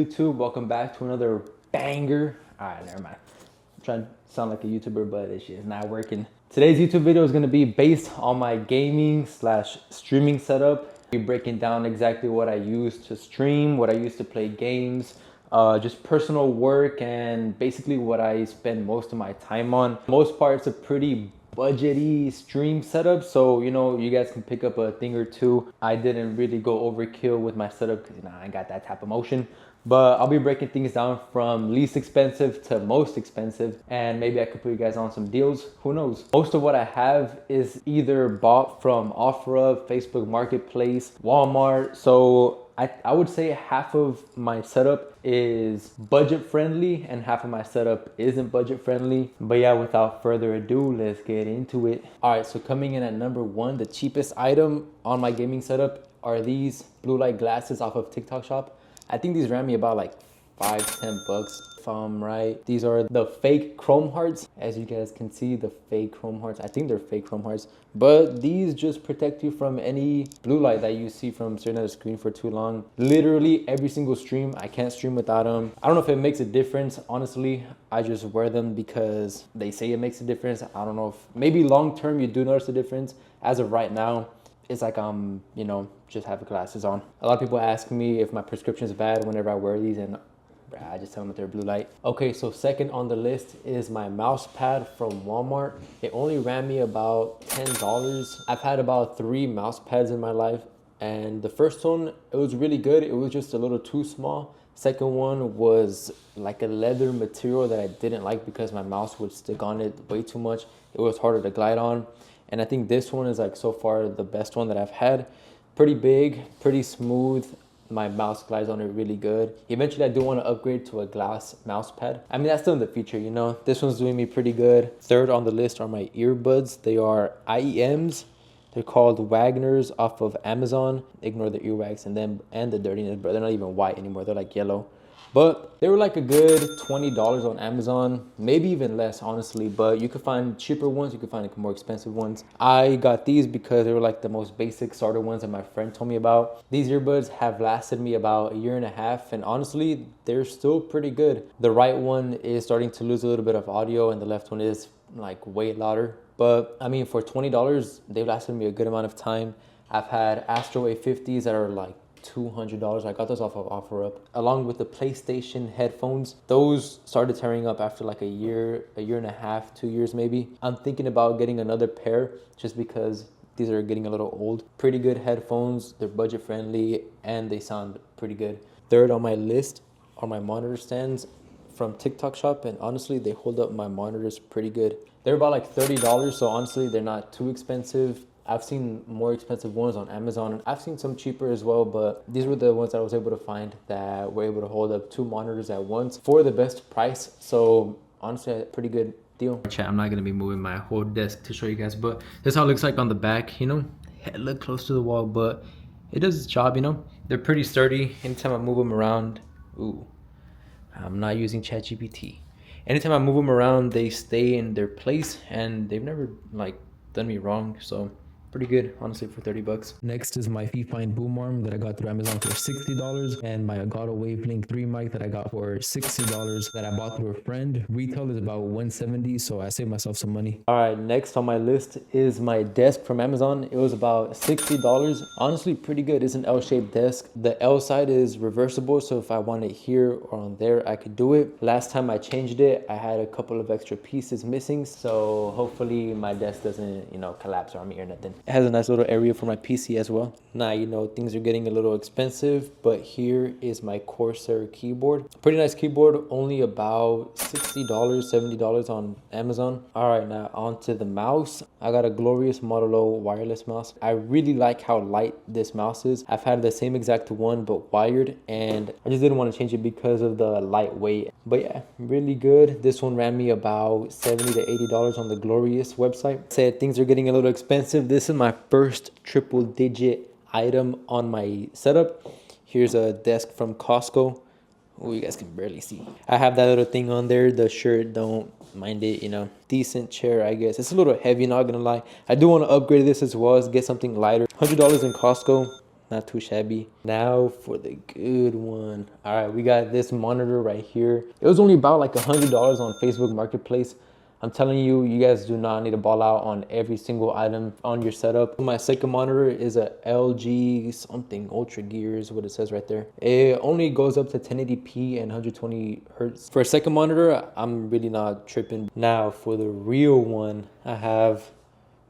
YouTube? Welcome back to another banger. All right, never mind. I'm trying to sound like a YouTuber, but this shit is not working. Today's YouTube video is gonna be based on my gaming slash streaming setup. Be breaking down exactly what I use to stream, what I use to play games, just personal work, and basically what I spend most of my time on. Most part, it's a pretty budgety stream setup, so you know, you guys can pick up a thing or two. I didn't really go overkill with my setup because I ain't got that type of motion, but I'll be breaking things down from least expensive to most expensive, and maybe I could put you guys on some deals. Who knows? Most of what I have is either bought from OfferUp, Facebook Marketplace, Walmart. So I would say half of my setup is budget friendly and half of my setup isn't budget friendly. But yeah, without further ado, let's get into it. All right, so coming in at number one, the cheapest item on my gaming setup are these blue light glasses off of TikTok shop. I think these ran me about like $5-10 if I'm right. These are the fake chrome hearts. As you guys can see, the fake chrome hearts. I think they're fake chrome hearts, but these just protect you from any blue light that you see from staring at a screen for too long. Literally every single stream, I can't stream without them. I don't know if it makes a difference. Honestly, I just wear them because they say it makes a difference. I don't know if maybe long term you do notice a difference. As of right now, it's like you know, just have glasses on. A lot of people ask me if my prescription is bad whenever I wear these, and I just tell them that they're blue light. Okay, so second on the list is my mouse pad from Walmart. It only ran me about $10. I've had about 3 mouse pads in my life, and the first one, it was really good. It was just a little too small. Second one was like a leather material that I didn't like because my mouse would stick on it way too much. It was harder to glide on. And I think this one is like so far the best one that I've had. Pretty big, pretty smooth. My mouse glides on it really good. Eventually I do want to upgrade to a glass mouse pad. I mean, that's still in the future, you know. This one's doing me pretty good. Third on the list are my earbuds. They are IEMs. They're called Wagner's off of Amazon. Ignore the earwax and the dirtiness, but they're not even white anymore. They're like yellow. But they were like a good $20 on Amazon, maybe even less, honestly. But you could find cheaper ones, you could find more expensive ones. I got these because they were like the most basic starter ones that my friend told me about. These earbuds have lasted me about 1.5 years, and honestly, they're still pretty good. The right one is starting to lose a little bit of audio, and the left one is like way louder. But I mean, for $20, they've lasted me a good amount of time. I've had Astro A50s that are like $200. I got those off of OfferUp, along with the PlayStation headphones. Those started tearing up after like a year and a half, 2 years maybe. I'm thinking about getting another pair just because these are getting a little old. Pretty good headphones, they're budget friendly, and they sound pretty good. Third on my list are my monitor stands from TikTok shop, and honestly, they hold up my monitors pretty good. They're about like $30, so honestly, they're not too expensive. I've seen more expensive ones on Amazon, and I've seen some cheaper as well, but these were the ones that I was able to find that were able to hold up 2 monitors at once for the best price. So honestly, a pretty good deal. Chat, I'm not gonna be moving my whole desk to show you guys, but this is how it looks like on the back. You know, hella close to the wall, but it does its job, you know. They're pretty sturdy. Anytime I move them around, ooh, I'm not using ChatGPT. Anytime I move them around, they stay in their place, and they've never like done me wrong. So pretty good, honestly, for $30. Next is my Fifine boom arm that I got through Amazon for $60, and my Elgato Wavelink 3 mic that I got for $60 that I bought through a friend. Retail is about $170, so I saved myself some money. All right, next on my list is my desk from Amazon. It was about $60. Honestly, pretty good. It's an L-shaped desk. The L side is reversible, so if I want it here or on there, I could do it. Last time I changed it, I had a couple of extra pieces missing, so hopefully my desk doesn't, you know, collapse on me or nothing. It has a nice little area for my PC as well. Now, you know, things are getting a little expensive, but here is my Corsair keyboard. Pretty nice keyboard, only about $60, $70 on Amazon. All right, now onto the mouse. I got a Glorious Model O wireless mouse. I really like how light this mouse is. I've had the same exact one, but wired, and I just didn't want to change it because of the lightweight. But yeah, really good. This one ran me about $70 to $80 on the Glorious website. Said things are getting a little expensive. This is my first triple digit item on my setup. Here's a desk from Costco. Oh, you guys can barely see. I have that little thing on there. The shirt, don't mind it, you know. Decent chair, I guess. It's a little heavy, not gonna lie. I do want to upgrade this as well as get something lighter. $100 in Costco. not too shabby. Now for the good one. All right, we got this monitor right here. It was only about like $100 on Facebook Marketplace. I'm telling you, you guys do not need to ball out on every single item on your setup. My second monitor is a LG something Ultra Gears, what it says right there. It only goes up to 1080p and 120 hertz. For a second monitor, I'm really not tripping. Now for the real one, I have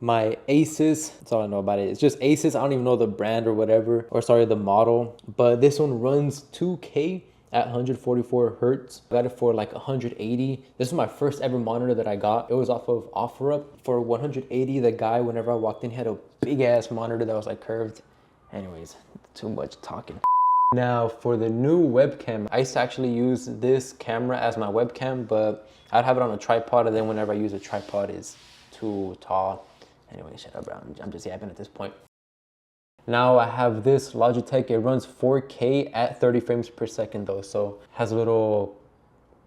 my Asus. That's all I know about it. It's just Asus. I don't even know the brand or whatever, or sorry, the model. But this one runs 2K at 144 hertz. I got it for like 180. This is my first ever monitor that I got. It was off of OfferUp for 180. The guy, whenever I walked in, he had a big ass monitor that was like curved. Anyways, too much talking. Now for the new webcam, I used to actually use this camera as my webcam, but I'd have it on a tripod, and then whenever I use a tripod, it's too tall. Anyway, shut up, bro. I'm just yapping at this point. Now I have this Logitech. It runs 4K at 30 frames per second though, so has a little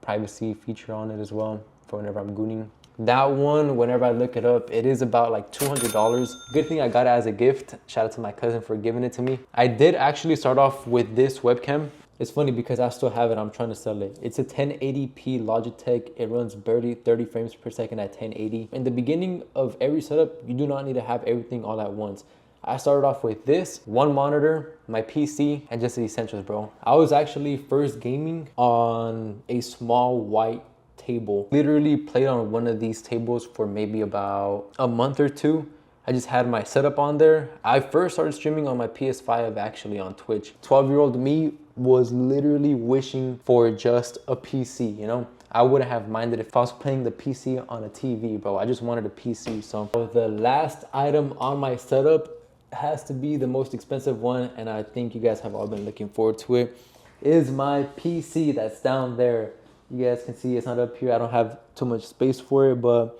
privacy feature on it as well for whenever I'm gooning. That one, whenever I look it up, it is about like $200. Good thing I got it as a gift. Shout out to my cousin for giving it to me. I did actually start off with this webcam. It's funny because I still have it. I'm trying to sell it. It's a 1080p Logitech. It runs barely 30 frames per second at 1080. In the beginning of every setup, you do not need to have everything all at once. I started off with this, one monitor, my PC, and just the essentials, bro. I was actually first gaming on a small white table. Literally played on one of these tables for maybe about a month or two. I just had my setup on there. I first started streaming on my PS5 actually on Twitch. 12-year-old me was literally wishing for just a PC, you know? I wouldn't have minded if I was playing the PC on a TV, bro. I just wanted a PC. So the last item on my setup has to be the most expensive one, and I think you guys have all been looking forward to it, is my PC that's down there. You guys can see it's not up here. I don't have too much space for it, but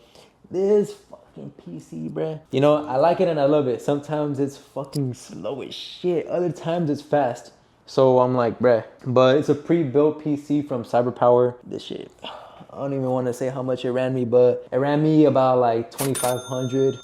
this fucking PC, bruh. You know, I like it and I love it. Sometimes it's fucking slow as shit. Other times it's fast. So I'm like, bruh. But it's a pre-built PC from CyberPower. This shit, I don't even want to say how much it ran me, but it ran me about like 2,500.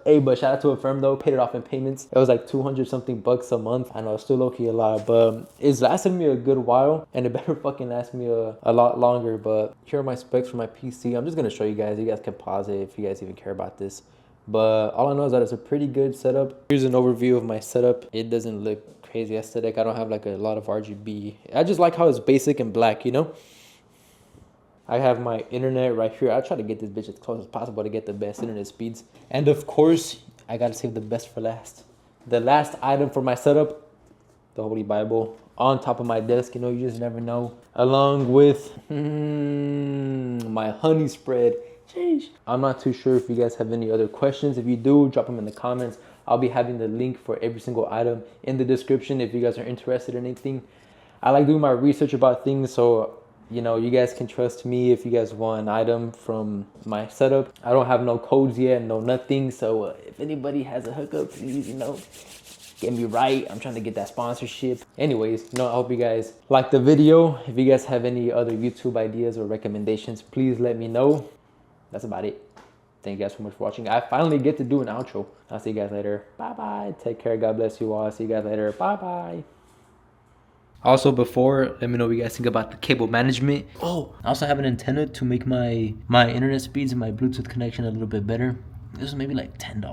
Hey, but shout out to Affirm though, paid it off in payments. It was like 200 something bucks a month. I know it's still low-key a lot, but it's lasted me a good while, and it better fucking last me a lot longer. But here are my specs for my PC. I'm just gonna show you guys. You guys can pause it if you guys even care about this. But all I know is that it's a pretty good setup. Here's an overview of my setup. It doesn't look crazy aesthetic. I don't have like a lot of RGB. I just like how it's basic and black, you know? I have my internet right here. I try to get this bitch as close as possible to get the best internet speeds. And of course, I gotta save the best for last. The last item for my setup, the Holy Bible, on top of my desk. You know, you just never know. Along with my honey spread. Sheesh. I'm not too sure if you guys have any other questions. If you do, drop them in the comments. I'll be having the link for every single item in the description if you guys are interested in anything. I like doing my research about things, so you know, you guys can trust me if you guys want an item from my setup. I don't have no codes yet, no nothing. So if anybody has a hookup, please, you know, get me right. I'm trying to get that sponsorship. Anyways, you know, I hope you guys like the video. If you guys have any other YouTube ideas or recommendations, please let me know. That's about it. Thank you guys so much for watching. I finally get to do an outro. I'll see you guys later. Bye-bye. Take care. God bless you all. See you guys later. Bye-bye. Also, before, let me know what you guys think about the cable management. Oh, I also have an antenna to make my internet speeds and my Bluetooth connection a little bit better. This was maybe like $10.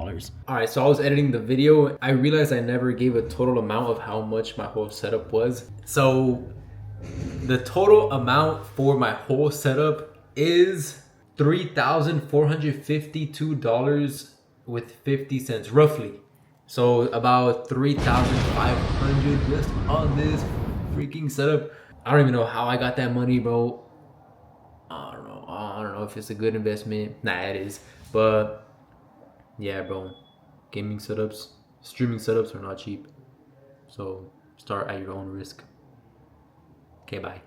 All right, so I was editing the video. I realized I never gave a total amount of how much my whole setup was. So the total amount for my whole setup is $3,452 with 50 cents, roughly. So about 3,500 just on this freaking setup. I don't even know how I got that money, bro. I don't know if it's a good investment. Nah, it is. But yeah, bro, gaming setups, streaming setups are not cheap. So start at your own risk. Okay, bye.